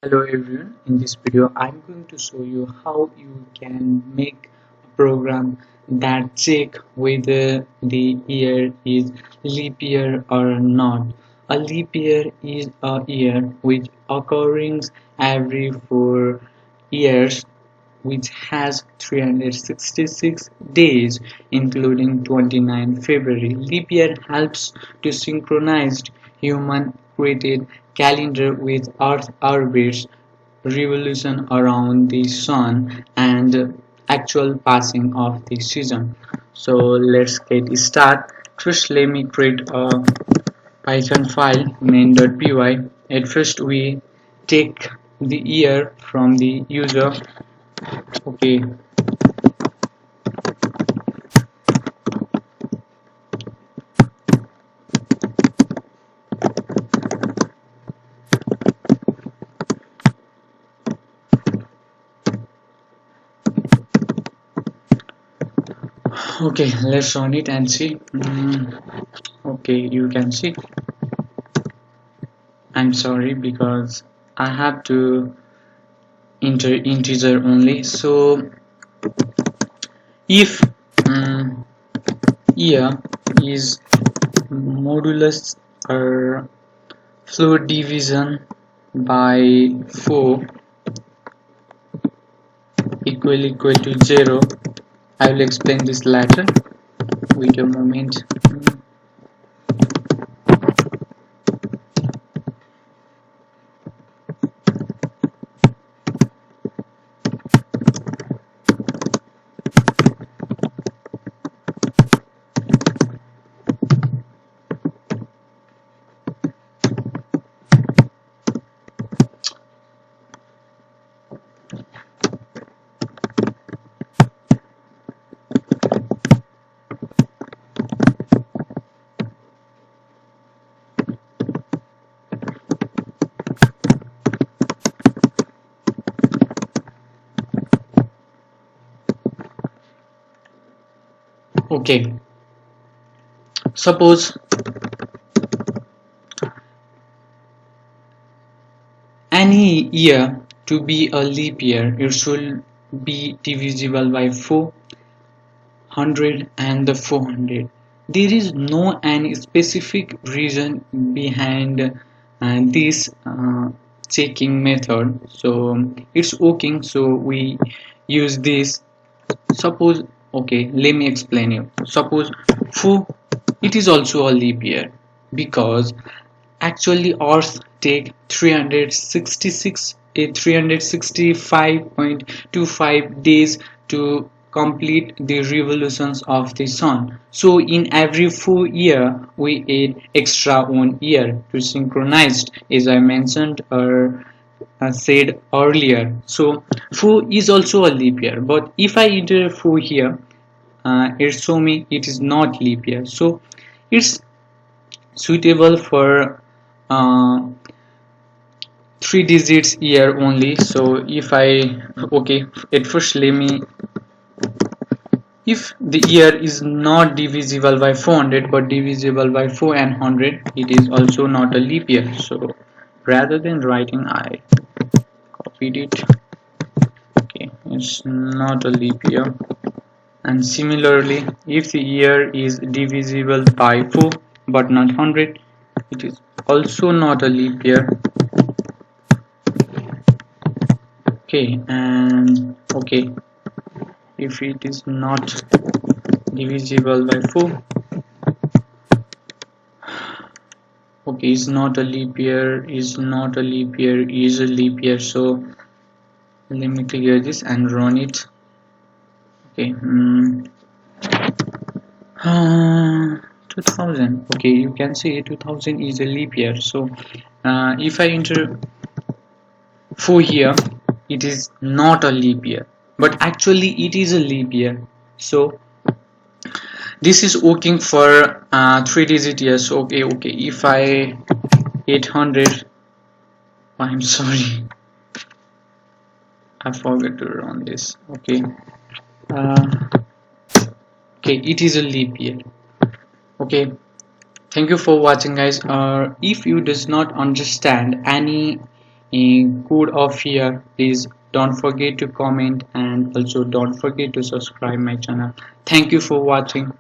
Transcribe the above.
Hello everyone, in this video I'm going to show you how you can make a program that check whether the year is leap year or not. A leap year is a year which occurs every 4 years, which has 366 days including 29 February. Leap year helps to synchronize human created calendar with Earth orbits revolution around the sun and actual passing of the season. So let's get started. First let me create a Python file main.py. At first we take the year from the user. Okay, okay, let's run it and see. Okay, you can see. I'm sorry because I have to enter integer only. So if year is modulus or floor division by 4 equal to 0, I will explain this later. Wait a moment. Okay, suppose any year to be a leap year, it should be divisible by 400 and the 400. There is no any specific reason behind this checking method, so it's working. So we use this. Suppose, okay, let me explain you. Suppose 4, it is also a leap year because actually Earth take 365.25 days to complete the revolutions of the sun. So in every 4 year we add extra 1 year to synchronize, as I mentioned or said earlier. So 4 is also a leap year, but if I enter 4 here, it show me it is not leap year. So it's suitable for uh, 3 digits year only. So if I, okay, at first let me, if the year is not divisible by 400 but divisible by 4 and 100, it is also not a leap year. So rather than writing, I copied it. Okay, it's not a leap year. And similarly, if the year is divisible by 4 but not 100, it is also not a leap year. Okay, and okay, if it is not divisible by 4, okay, is not a leap year, is not a leap year, is a leap year. So let me clear this and run it. Okay, 2000. Okay, you can see 2000 is a leap year. So if I enter 4 here, it is not a leap year, but actually it is a leap year. So this is working for 3 digit years. Okay, if I 800, I'm sorry, I forgot to run this. Okay, uh, okay, it is a leap year. Okay, thank you for watching, guys. If you does not understand any good or fear, please don't forget to comment and also don't forget to subscribe my channel. Thank you for watching.